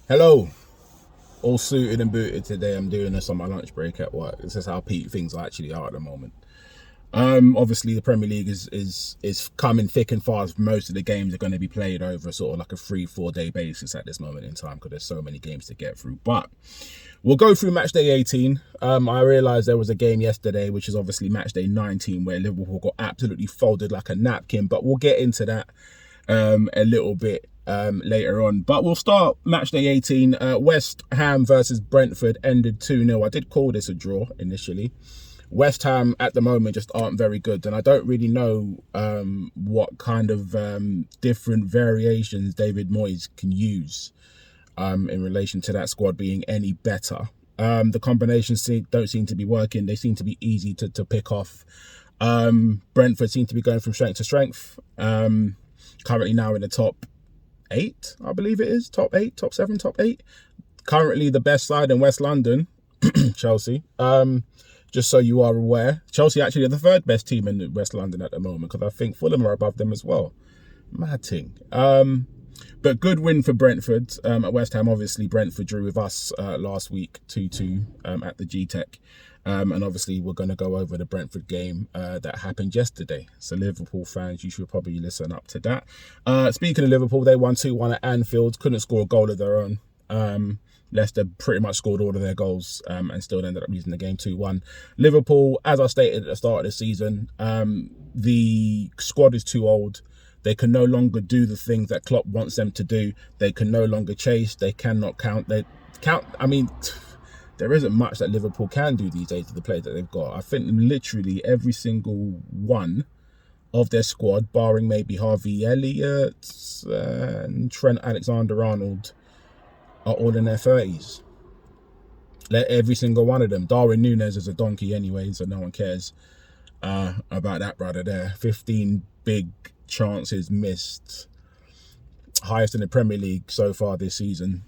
Hello, all suited and booted today. I'm doing this on my lunch break at work. This is how peak things actually are at the moment. Obviously the Premier League is coming thick and fast. Most of the games are going to be played over sort of like a 3-4 day basis at this moment in time because there's so many games to get through. But we'll go through match day 18. I realised there was a game yesterday, which is obviously match day 19, where Liverpool got absolutely folded like a napkin. But we'll get into that a little bit later on. But we'll start match day 18. West Ham versus Brentford ended 2-0. I did call this a draw initially. West Ham at the moment just aren't very good, and I don't really know what kind of different variations David Moyes can use in relation to that squad being any better. The combinations don't seem to be working. They seem to be easy to pick off. Brentford seem to be going from strength to strength. Currently now in the top 8, I believe it is. Top 8, top 7, top 8. Currently the best side in West London, Chelsea. Just so you are aware, Chelsea actually are the third best team in West London at the moment, because I think Fulham are above them as well. Mad thing. But good win for Brentford at West Ham. Obviously, Brentford drew with us last week 2-2 at the G-Tech. And obviously, we're going to go over the Brentford game that happened yesterday. So Liverpool fans, you should probably listen up to that. Speaking of Liverpool, they won 2-1 at Anfield. Couldn't score a goal of their own. Leicester pretty much scored all of their goals and still ended up losing the game 2-1. Liverpool, as I stated at the start of the season, the squad is too old. They can no longer do the things that Klopp wants them to do. They can no longer chase. They cannot count. I mean, there isn't much that Liverpool can do these days with the players that they've got. I think literally every single one of their squad, barring maybe Harvey Elliott and Trent Alexander-Arnold, are all in their 30s. Every single one of them. Darwin Núñez is a donkey anyway, so no one cares about that brother there. 15 big chances missed. Highest in the Premier League so far this season.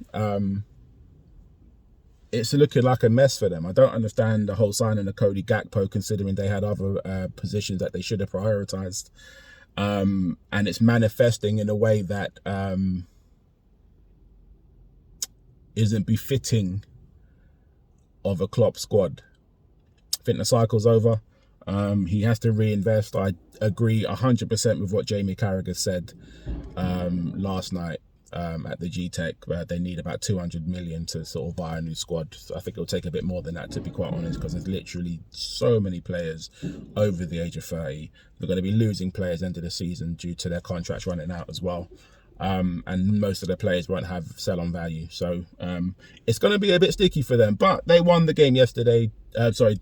It's looking like a mess for them. I don't understand the whole signing of Cody Gakpo, considering they had other positions that they should have prioritised. And it's manifesting in a way that isn't befitting of a Klopp squad. I think the cycle's over. He has to reinvest. I agree 100% with what Jamie Carragher said last night at the G-Tech. They need about 200 million to sort of buy a new squad. So I think it'll take a bit more than that, to be quite honest, because there's literally so many players over the age of 30. They're going to be losing players end of the season due to their contracts running out as well. And most of the players won't have sell-on value. So it's going to be a bit sticky for them. But they won the game yesterday.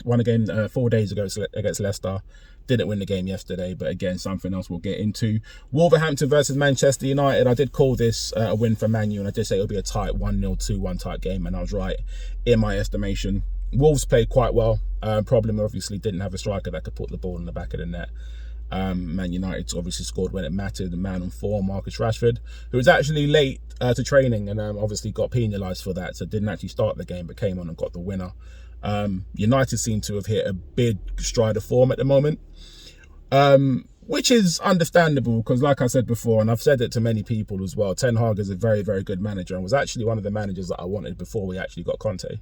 Won a game 4 days ago against Leicester. Didn't win the game yesterday, but again, something else we'll get into. Wolverhampton versus Manchester United. I did call this a win for Man U, and I did say it would be a tight 1-0, 2-1 type game, and I was right in my estimation. Wolves played quite well. Problem obviously didn't have a striker that could put the ball in the back of the net. Man United obviously scored when it mattered. The man on form, Marcus Rashford, who was actually late to training and obviously got penalised for that, so didn't actually start the game but came on and got the winner. United seem to have hit a big stride of form at the moment, which is understandable because, like I said before, and I've said it to many people as well, Ten Hag is a very, very good manager and was actually one of the managers that I wanted before we actually got Conte.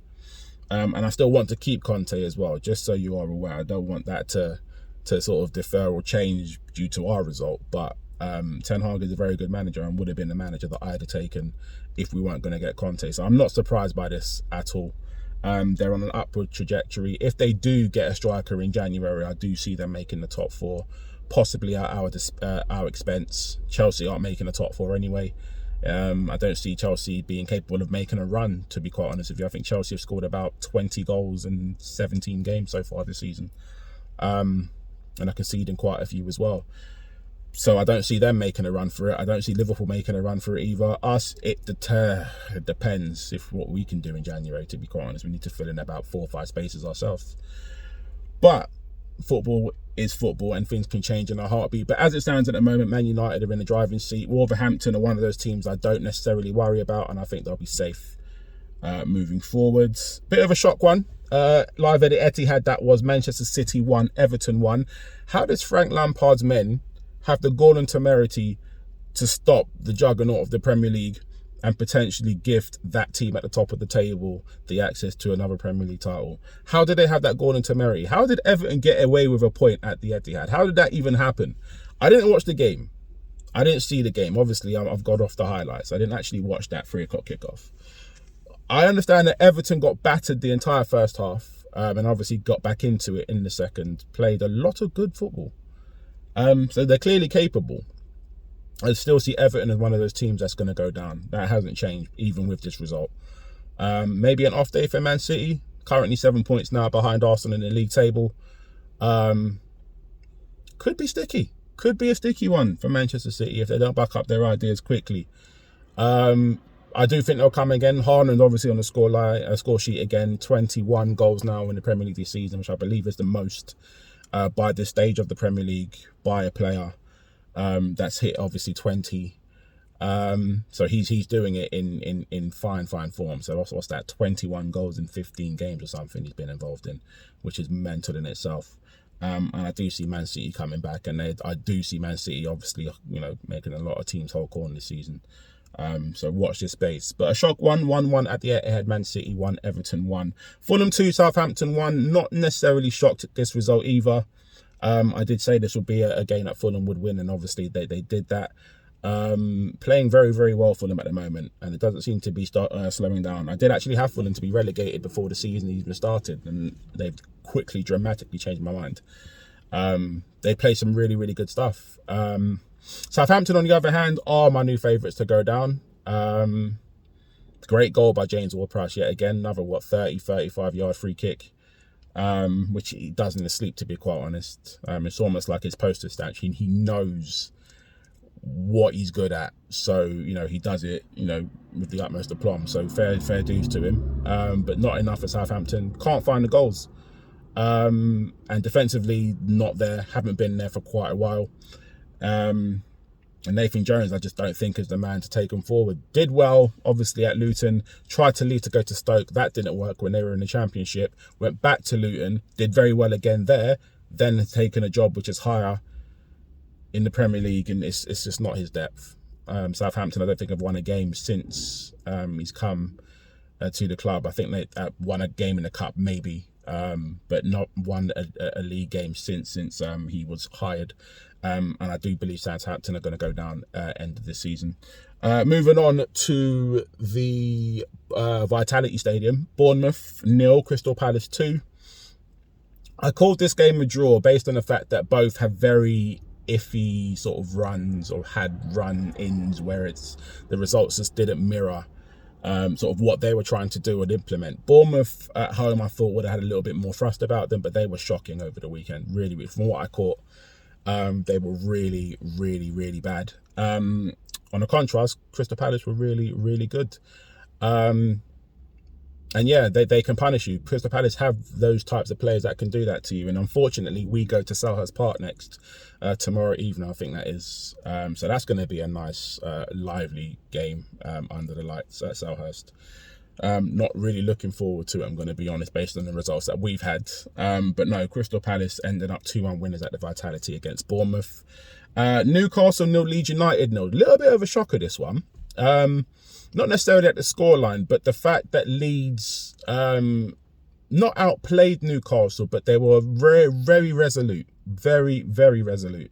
And I still want to keep Conte as well, just so you are aware. I don't want that to sort of defer or change due to our result. But Ten Hag is a very good manager and would have been the manager that I'd have taken if we weren't going to get Conte. So I'm not surprised by this at all. They're on an upward trajectory. If they do get a striker in January, I do see them making the top 4, possibly at our expense. Chelsea aren't making the top 4 anyway. I don't see Chelsea being capable of making a run, to be quite honest with you. I think Chelsea have scored about 20 goals in 17 games so far this season. And are conceding quite a few as well. So I don't see them making a run for it. I don't see Liverpool making a run for it either. Us, it depends if what we can do in January, to be quite honest. We need to fill in about 4 or 5 spaces ourselves. But football is football and things can change in a heartbeat. But as it stands at the moment, Man United are in the driving seat. Wolverhampton are one of those teams I don't necessarily worry about, and I think they'll be safe moving forwards. Bit of a shock one. Live at the Etihad, that was Manchester City 1, Everton 1. How does Frank Lampard's men have the gall and temerity to stop the juggernaut of the Premier League and potentially gift that team at the top of the table the access to another Premier League title. How did they have that gone into Merry? How did Everton get away with a point at the Etihad? How did that even happen? I didn't watch the game. I didn't see the game. Obviously, I've got off the highlights. I didn't actually watch that 3 o'clock kickoff. I understand that Everton got battered the entire first half, and obviously got back into it in the second. Played a lot of good football. So they're clearly capable. I still see Everton as one of those teams that's going to go down. That hasn't changed, even with this result. Maybe an off day for Man City. Currently 7 points now behind Arsenal in the league table. Could be sticky. Could be a sticky one for Manchester City if they don't back up their ideas quickly. I do think they'll come again. Haaland obviously on the score sheet again. 21 goals now in the Premier League this season, which I believe is the most by this stage of the Premier League by a player. That's hit obviously 20. So he's doing it in fine form. So what's that? 21 goals in 15 games or something he's been involved in, which is mental in itself. And I do see Man City coming back, and I do see Man City obviously, making a lot of teams whole corn this season. So watch this space. But a shock 1-1 at the Etihad. Man City 1, Everton 1. Fulham 2, Southampton 1. Not necessarily shocked at this result either. I did say this would be a game that Fulham would win, and obviously they did that. Playing very, very well for them at the moment, and it doesn't seem to be slowing down. I did actually have Fulham to be relegated before the season even started, and they've quickly, dramatically changed my mind. They play some really, really good stuff. Southampton, on the other hand, are my new favourites to go down. Great goal by James Ward-Prowse yet again. Another, 35-yard free kick, which he does in his sleep, to be quite honest. It's almost like his poster statue. He knows what he's good at, so he does it with the utmost aplomb. So fair dues to him, but not enough for Southampton. Can't find the goals, and defensively not there, haven't been there for quite a while. And Nathan Jones, I just don't think is the man to take him forward. Did well obviously at Luton, tried to leave to go to Stoke, that didn't work when they were in the Championship. Went back to Luton, did very well again there, then has taken a job which is higher in the Premier League, and it's just not his depth. Southampton, I don't think have won a game since he's come to the club. I think they won a game in the cup maybe, but not won a league game since he was hired. And I do believe Southampton are going to go down end of this season. Moving on to the Vitality Stadium. Bournemouth 0, Crystal Palace 2. I called this game a draw based on the fact that both have very iffy sort of runs, or had run-ins where the results just didn't mirror sort of what they were trying to do and implement. Bournemouth at home, I thought, would have had a little bit more thrust about them, but they were shocking over the weekend. Really, from what I caught, they were really, really, really bad. On a contrast, Crystal Palace were really, really good. And yeah, they can punish you. Crystal Palace have those types of players that can do that to you. And unfortunately, we go to Selhurst Park next tomorrow evening, I think that is. So that's going to be a nice, lively game under the lights at Selhurst. Not really looking forward to it, I'm going to be honest, based on the results that we've had. But no, Crystal Palace ended up 2-1 winners at the Vitality against Bournemouth. Newcastle 0, Leeds United 0. A little bit of a shocker, this one. Not necessarily at the scoreline, but the fact that Leeds not outplayed Newcastle, but they were very, very resolute. Very, very resolute.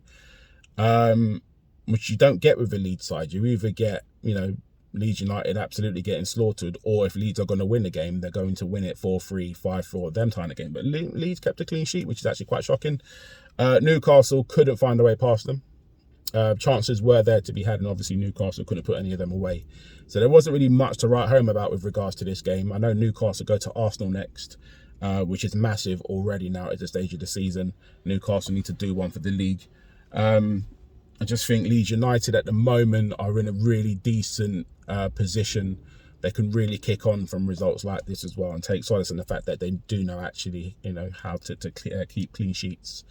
Which you don't get with a Leeds side. You either get, Leeds United absolutely getting slaughtered, or if Leeds are going to win the game, they're going to win it 4-3, 5-4, them kind of game. But Leeds kept a clean sheet, which is actually quite shocking. Newcastle couldn't find a way past them. Chances were there to be had, and obviously Newcastle couldn't put any of them away. So there wasn't really much to write home about with regards to this game. I know Newcastle go to Arsenal next, which is massive already now at this stage of the season. Newcastle need to do one for the league. I just think Leeds United at the moment are in a really decent position. They can really kick on from results like this as well, and take solace in the fact that they do know actually, how to keep clean sheets.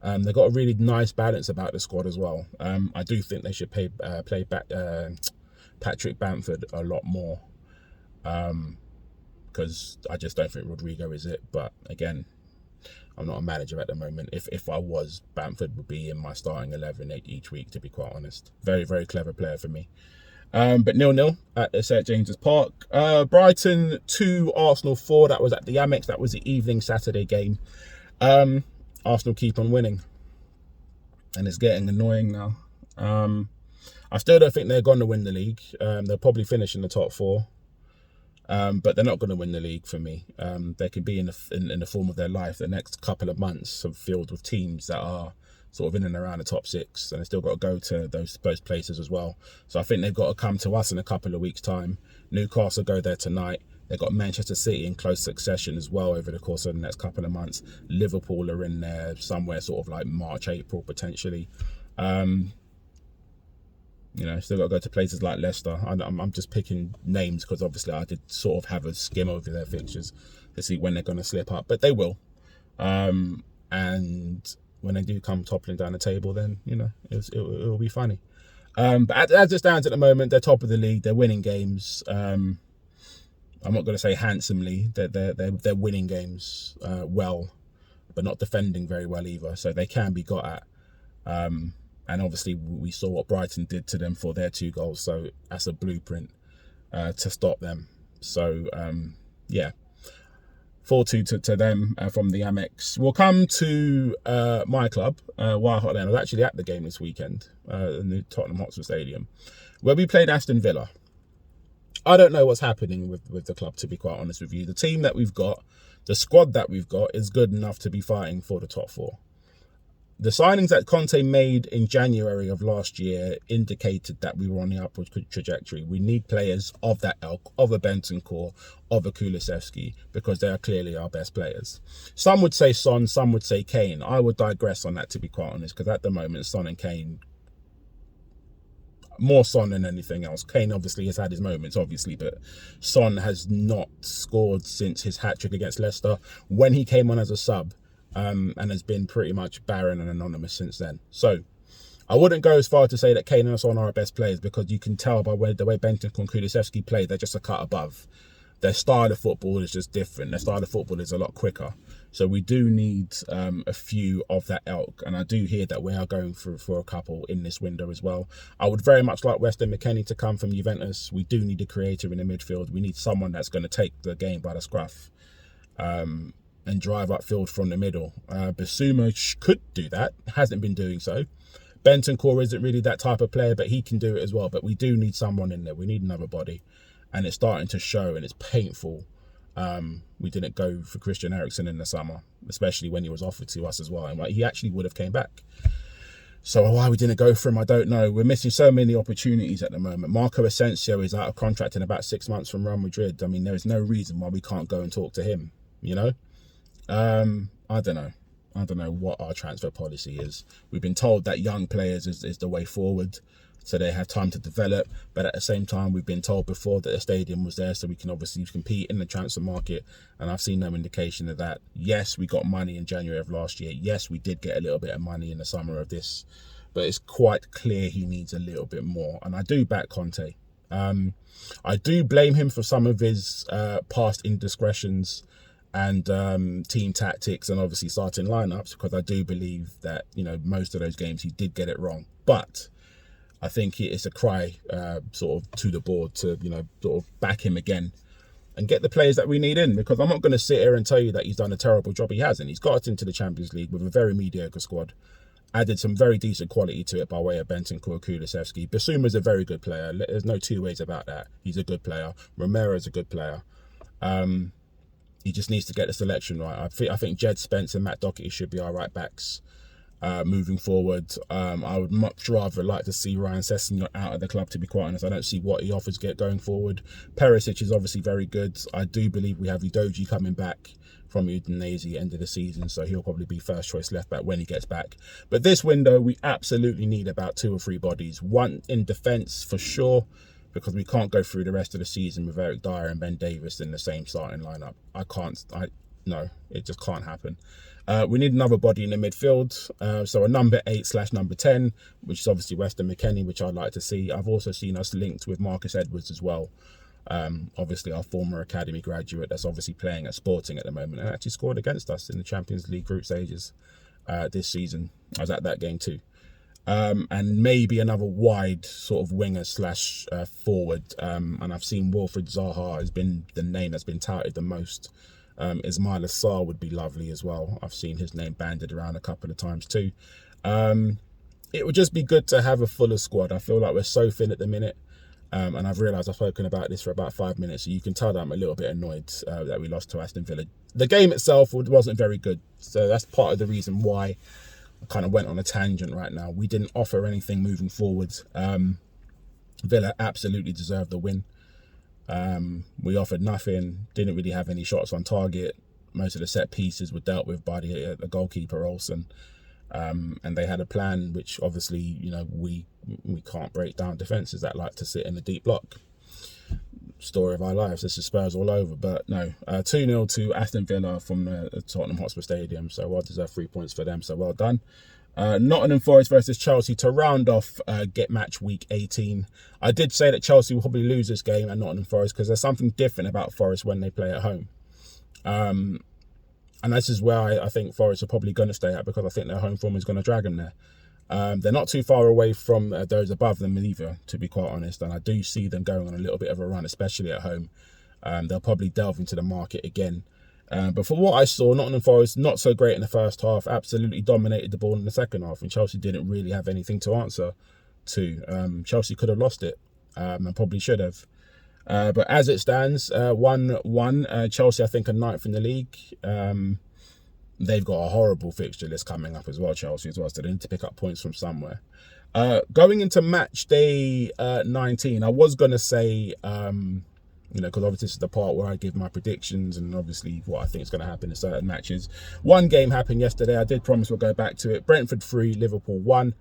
They've got a really nice balance about the squad as well. I do think they should play back Patrick Bamford a lot more, because I just don't think Rodrigo is it. But again, I'm not a manager at the moment. If I was, Bamford would be in my starting 11 each week, to be quite honest. Very, very clever player for me. But 0-0 at the St James's Park. Brighton 2, Arsenal 4. That was at the Amex. That was the evening Saturday game. Arsenal keep on winning, and it's getting annoying now. I still don't think they're going to win the league. They'll probably finish in the top 4. But they're not going to win the league for me. They could be in the form of their life. The next couple of months are filled with teams that are sort of in and around the top 6, and they've still got to go to those places as well. So I think they've got to come to us in a couple of weeks' time. Newcastle go there tonight. They've got Manchester City in close succession as well over the course of the next couple of months. Liverpool are in there somewhere sort of like March, April potentially. Still got to go to places like Leicester. I'm just picking names because obviously I did sort of have a skim over their fixtures to see when they're going to slip up, but they will. And when they do come toppling down the table, then it'll be funny. But as it stands at the moment, they're top of the league. They're winning games. I'm not going to say handsomely. They're winning games well, but not defending very well either. So they can be got at. And obviously we saw what Brighton did to them for their 2 goals. So that's a blueprint to stop them. So, 4-2 to them from the Amex. We'll come to my club, Wild Hart Lane. I was actually at the game this weekend in the Tottenham Hotspur Stadium, where we played Aston Villa. I don't know what's happening with the club, to be quite honest with you. The team that we've got, the squad that we've got, is good enough to be fighting for the top 4. The signings that Conte made in January of last year indicated that we were on the upward trajectory. We need players of that ilk, of a Bentancur, of a Kulusevski, because they are clearly our best players. Some would say Son, some would say Kane. I would digress on that, to be quite honest, because at the moment, Son and Kane, more Son than anything else. Kane obviously has had his moments, obviously, but Son has not scored since his hat-trick against Leicester when he came on as a sub. And has been pretty much barren and anonymous since then. So I wouldn't go as far to say that Kane and Son are our best players, because you can tell by the way Bentancur and Kulusevski play, they're just a cut above. Their style of football is just different. Their style of football is a lot quicker. So we do need a few of that ilk. And I do hear that we are going for a couple in this window as well. I would very much like Weston McKennie to come from Juventus. We do need a creator in the midfield. We need someone that's going to take the game by the scruff. And drive upfield from the middle. Basuma could do that, hasn't been doing so. Bentancur isn't really that type of player, but he can do it as well. But we do need someone in there. We need another body. And it's starting to show, and it's painful. We didn't go for Christian Eriksen in the summer, especially when he was offered to us as well. And he actually would have came back. So why we didn't go for him, I don't know. We're missing so many opportunities at the moment. Marco Asensio is out of contract in about 6 months from Real Madrid. I mean, there is no reason why we can't go and talk to him, I don't know what our transfer policy is. We've been told that young players is the way forward, so they have time to develop. But at the same time, we've been told before that the stadium was there so we can obviously compete in the transfer market. And I've seen no indication of that. Yes, we got money in January of last year. Yes, we did get a little bit of money in the summer of this. But it's quite clear he needs a little bit more. And I do back Conte. I do blame him for some of his past indiscretions and team tactics and obviously starting lineups, because I do believe that, most of those games he did get it wrong. But I think it's a cry sort of to the board to, sort of back him again and get the players that we need in, because I'm not going to sit here and tell you that he's done a terrible job. He hasn't. He's got us into the Champions League with a very mediocre squad, added some very decent quality to it by way of Bentancur, Kulusevski. Basuma's a very good player. There's no two ways about that. He's a good player. Romero's a good player. He just needs to get the selection right. I think Jed Spence and Matt Doherty should be our right backs moving forward. I would much rather like to see Ryan Sessegnon out of the club, to be quite honest. I don't see what he offers going forward. Perisic is obviously very good. I do believe we have Udogie coming back from Udinese end of the season, so he'll probably be first choice left back when he gets back. But this window, we absolutely need about 2 or 3 bodies. One in defence for sure, because we can't go through the rest of the season with Eric Dyer and Ben Davies in the same starting lineup. No, it just can't happen. We need another body in the midfield. So a number 8/number 10, which is obviously Weston McKennie, which I'd like to see. I've also seen us linked with Marcus Edwards as well. Obviously our former academy graduate that's obviously playing at Sporting at the moment and actually scored against us in the Champions League group stages this season. I was at that game too. and maybe another wide sort of winger slash forward. And I've seen Wilfried Zaha has been the name that's been touted the most. Ismail Assar would be lovely as well. I've seen his name banded around a couple of times too. It would just be good to have a fuller squad. I feel like we're so thin at the minute. And I've realised I've spoken about this for about 5 minutes, so you can tell that I'm a little bit annoyed that we lost to Aston Villa. The game itself wasn't very good, so that's part of the reason why I kind of went on a tangent right now. We didn't offer anything moving forwards. Villa absolutely deserved the win. We offered nothing, didn't really have any shots on target. Most of the set pieces were dealt with by the goalkeeper, Olsen. And they had a plan, which obviously, you know, we can't break down defences that like to sit in a deep block. Story of our lives. This is Spurs all over. But no, 2-0 to Aston Villa from the Tottenham Hotspur Stadium. So well deserved 3 points for them. So well done. Nottingham Forest versus Chelsea to round off get match week 18. I did say that Chelsea will probably lose this game at Nottingham Forest because there's something different about Forest when they play at home. And this is where I think Forest are probably going to stay at, because I think their home form is going to drag them there. They're not too far away from those above them either, to be quite honest. And I do see them going on a little bit of a run, especially at home. They'll probably delve into the market again. But for what I saw, Nottingham Forest, not so great in the first half, absolutely dominated the ball in the second half. And Chelsea didn't really have anything to answer to. Chelsea could have lost it and probably should have. But as it stands, 1-1. Chelsea, I think, are 9th in the league. They've got a horrible fixture list coming up as well, Chelsea as well, so they need to pick up points from somewhere. Going into match day 19, I was going to say, because obviously this is the part where I give my predictions and obviously what I think is going to happen in certain matches. One game happened yesterday. I did promise we'll go back to it. Brentford 3, Liverpool 1.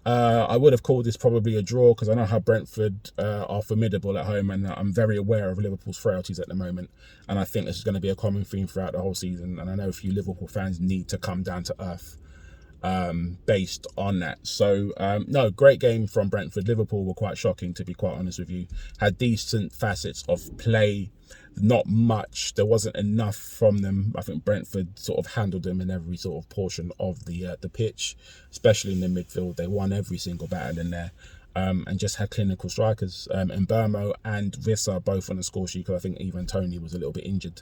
I would have called this probably a draw because I know how Brentford are formidable at home, and I'm very aware of Liverpool's frailties at the moment. And I think this is going to be a common theme throughout the whole season. And I know a few Liverpool fans need to come down to earth based on that. So, no, great game from Brentford. Liverpool were quite shocking, to be quite honest with you. Had decent facets of play. Not much. There wasn't enough from them. I think Brentford sort of handled them in every sort of portion of the pitch, especially in the midfield. They won every single battle in there, and just had clinical strikers. And Burmo and Vissa both on the score sheet, because I think even Tony was a little bit injured,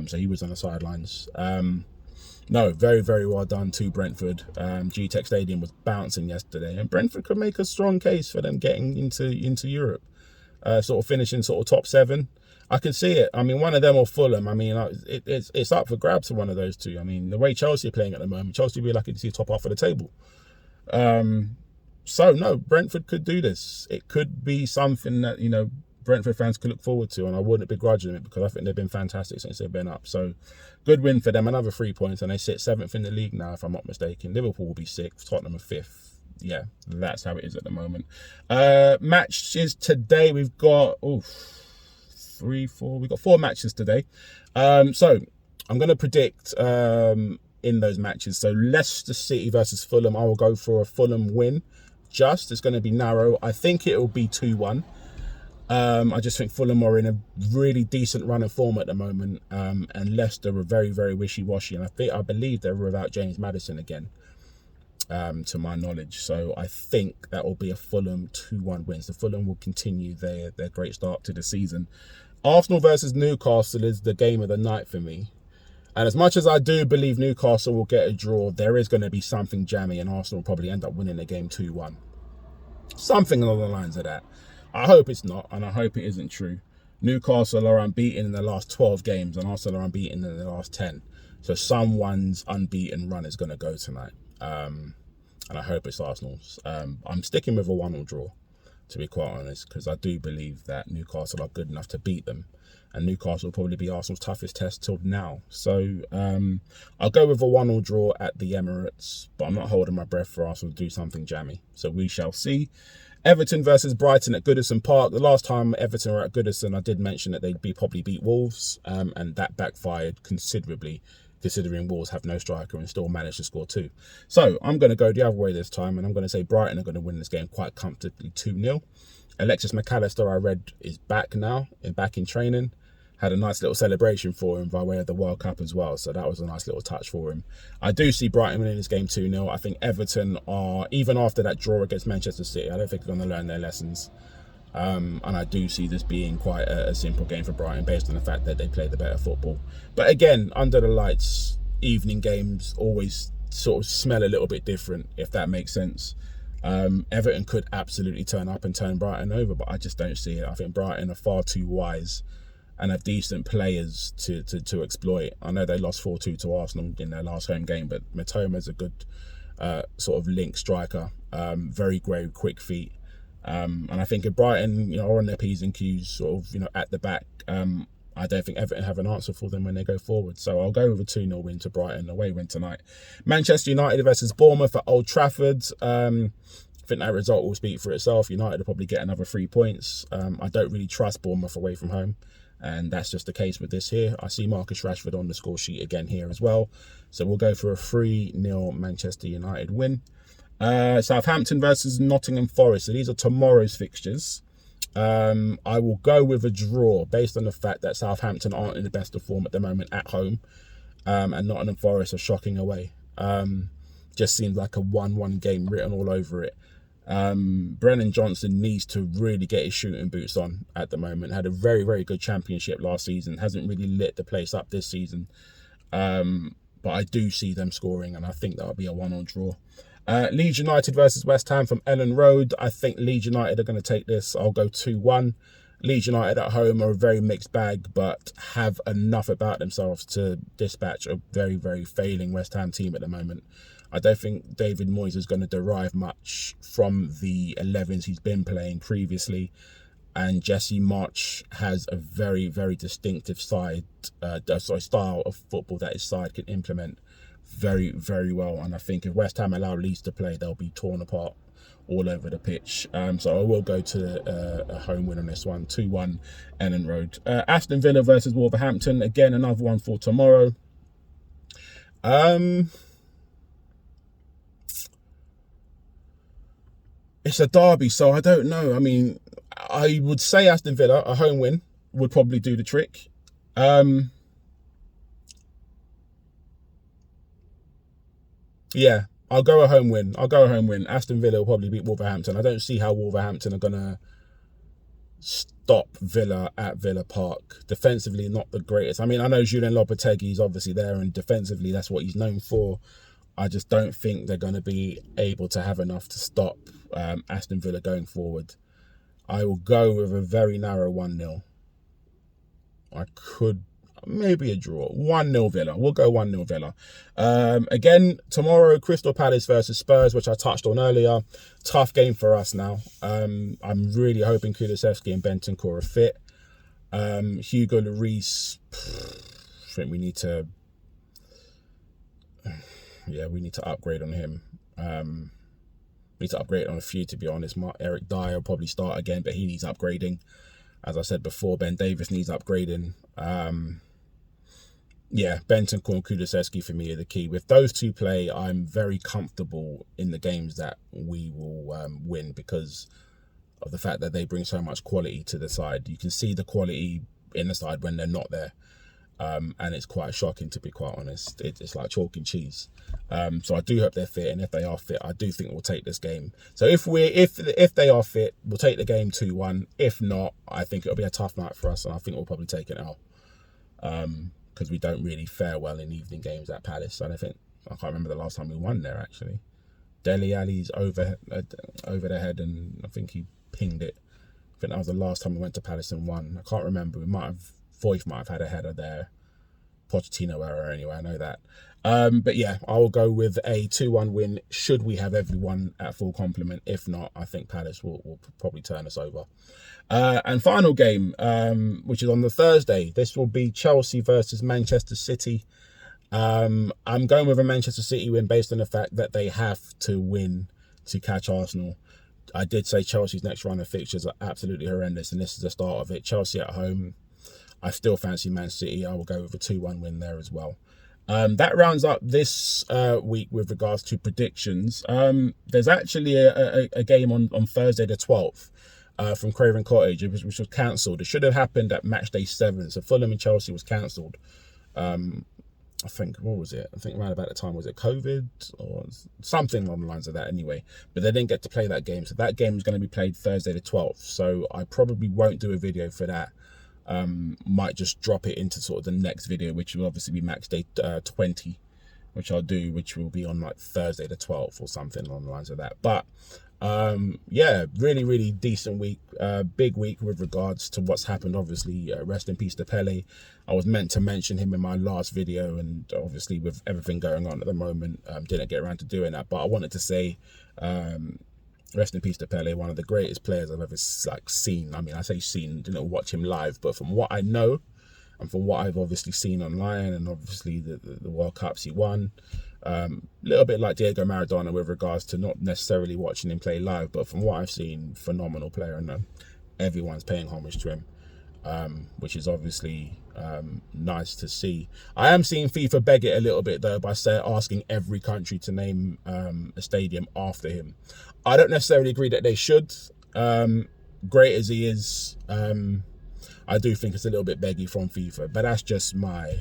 so he was on the sidelines. No, very, very well done to Brentford. G-Tech Stadium was bouncing yesterday, and Brentford could make a strong case for them getting into Europe, sort of finishing sort of top 7. I can see it. I mean, one of them or Fulham. I mean, it's up for grabs for one of those two. I mean, the way Chelsea are playing at the moment, Chelsea would be lucky to see top half of the table. So, no, Brentford could do this. It could be something that, Brentford fans could look forward to, and I wouldn't begrudge them it because I think they've been fantastic since they've been up. So, good win for them. Another 3 points, and they sit 7th in the league now, if I'm not mistaken. Liverpool will be 6th, Tottenham are 5th. Yeah, that's how it is at the moment. Matches today, we've got... we've got 4 matches today. So I'm going to predict in those matches. So Leicester City versus Fulham, I will go for a Fulham win. It's going to be narrow. I think it will be 2-1. I just think Fulham are in a really decent run of form at the moment, and Leicester were very, very wishy-washy, and I believe they're without James Maddison again, to my knowledge. So I think that will be a Fulham 2-1 win. So Fulham will continue their great start to the season. Arsenal versus Newcastle is the game of the night for me. And as much as I do believe Newcastle will get a draw, there is going to be something jammy, and Arsenal will probably end up winning the game 2-1. Something along the lines of that. I hope it's not, and I hope it isn't true. Newcastle are unbeaten in the last 12 games, and Arsenal are unbeaten in the last 10. So someone's unbeaten run is going to go tonight. And I hope it's Arsenal's. I'm sticking with a 1-1 draw, to be quite honest, because I do believe that Newcastle are good enough to beat them. And Newcastle will probably be Arsenal's toughest test till now. So I'll go with a 1-1 draw at the Emirates, but I'm not holding my breath for Arsenal to do something jammy. So we shall see. Everton versus Brighton at Goodison Park. The last time Everton were at Goodison, I did mention that they'd probably beat Wolves, and that backfired considerably, considering Wolves have no striker and still managed to score 2. So I'm going to go the other way this time, and I'm going to say Brighton are going to win this game quite comfortably 2-0. Alexis McAllister, I read, is back now, back in training. had a nice little celebration for him by way of the World Cup as well. So that was a nice little touch for him. I do see Brighton winning this game 2-0. I think Everton are, even after that draw against Manchester City, I don't think they're going to learn their lessons. And I do see this being quite a simple game for Brighton based on the fact that they play the better football. But again, under the lights, evening games always sort of smell a little bit different, if that makes sense. Everton could absolutely turn up and turn Brighton over, but I just don't see it. I think Brighton are far too wise and have decent players to exploit. I know they lost 4-2 to Arsenal in their last home game, but Mitoma's a good sort of link striker, very great, quick feet. And I think if Brighton, are on their P's and Q's sort of, at the back, I don't think Everton have an answer for them when they go forward. So I'll go with a 2-0 win to Brighton, away win tonight. Manchester United versus Bournemouth at Old Trafford. I think that result will speak for itself. United will probably get another 3 points. I don't really trust Bournemouth away from home, and that's just the case with this here. I see Marcus Rashford on the score sheet again here as well. So we'll go for a 3-0 Manchester United win. Southampton versus Nottingham Forest. So these are tomorrow's fixtures. I will go with a draw based on the fact that Southampton aren't in the best of form at the moment at home, and Nottingham Forest are shocking away. Just seems like a 1-1 game written all over it. Brennan Johnson needs to really get his shooting boots on at the moment. Had a very, very good championship last season. Hasn't really lit the place up this season. But I do see them scoring, and I think that'll be a 1-1 draw. Leeds United versus West Ham from Ellen Road. I think Leeds United are going to take this. I'll go 2-1. Leeds United at home are a very mixed bag, but have enough about themselves to dispatch a very, very failing West Ham team at the moment. I don't think David Moyes is going to derive much from the 11s he's been playing previously. And Jesse March has a very, very distinctive style of football that his side can implement very, very well. And I think if West Ham allow Leeds to play, they'll be torn apart all over the pitch. So I will go to a home win on this one, 2-1 Ellen Road. Aston Villa versus Wolverhampton. Again, another one for tomorrow. It's a derby, so I don't know. I mean, I would say Aston Villa, a home win, would probably do the trick. Yeah, I'll go a home win. Aston Villa will probably beat Wolverhampton. I don't see how Wolverhampton are going to stop Villa at Villa Park. Defensively, not the greatest. I mean, I know Julian Lopetegui is obviously there, and defensively, that's what he's known for. I just don't think they're going to be able to have enough to stop Aston Villa going forward. I will go with a very narrow 1-0. I could maybe a draw. 1-0 Villa. We'll go 1-0 Villa. Again, tomorrow, Crystal Palace versus Spurs, which I touched on earlier. Tough game for us now. I'm really hoping Kulusevski and Bentancur are fit. Hugo Lloris, I think we need to... Yeah, we need to upgrade on him. We need to upgrade on a few, to be honest. Eric Dyer will probably start again, but he needs upgrading. As I said before, Ben Davies needs upgrading. Yeah, Bentancur and Kulusevski for me are the key. With those two play, I'm very comfortable in the games that we will win because of the fact that they bring so much quality to the side. You can see the quality in the side when they're not there. And it's quite shocking, to be quite honest. It's like chalk and cheese. So I do hope they're fit, and if they are fit, I do think we'll take this game. So if they are fit, we'll take the game 2-1. If not, I think it'll be a tough night for us, and I think we'll probably take it out because we don't really fare well in evening games at Palace. I can't remember the last time we won there actually. Dele Alli's over the head, and I think he pinged it. I think that was the last time we went to Palace and won. I can't remember. Foyth might have had a header there. Pochettino error anyway, I know that. But yeah, I will go with a 2-1 win should we have everyone at full complement. If not, I think Palace will probably turn us over. And final game, which is on the Thursday. This will be Chelsea versus Manchester City. I'm going with a Manchester City win based on the fact that they have to win to catch Arsenal. I did say Chelsea's next run of fixtures are absolutely horrendous, and this is the start of it. Chelsea at home. I still fancy Man City. I will go with a 2-1 win there as well. That rounds up this week with regards to predictions. There's actually a game on Thursday the 12th. from Craven Cottage, which was cancelled. It should have happened at match day 7. So Fulham and Chelsea was cancelled. I think, what was it? I think around about the time, was it COVID or something along the lines of that anyway. But they didn't get to play that game. So that game is going to be played Thursday the 12th. So I probably won't do a video for that. Might just drop it into sort of the next video, which will obviously be match day 20, which I'll do, which will be on like Thursday the 12th or something along the lines of that. But yeah, really decent week, big week with regards to what's happened. Obviously, rest in peace to Pele. I was meant to mention him in my last video, and obviously with everything going on at the moment, didn't get around to doing that. But I wanted to say, rest in peace to Pele, one of the greatest players I've ever seen. I mean, I say seen, didn't watch him live, but from what I know and from what I've obviously seen online, and obviously the World Cups he won, little bit like Diego Maradona with regards to not necessarily watching him play live, but from what I've seen, phenomenal player, and everyone's paying homage to him, which is obviously nice to see. I am seeing FIFA beg it a little bit though by asking every country to name a stadium after him. I don't necessarily agree that they should. Great as he is, I do think it's a little bit beggy from FIFA, but that's just my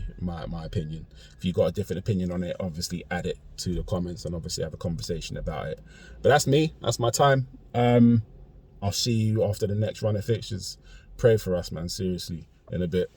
opinion. If you've got a different opinion on it, obviously add it to the comments and obviously have a conversation about it. But that's me. That's my time. I'll see you after the next run of fixtures. Pray for us, man. Seriously, in a bit.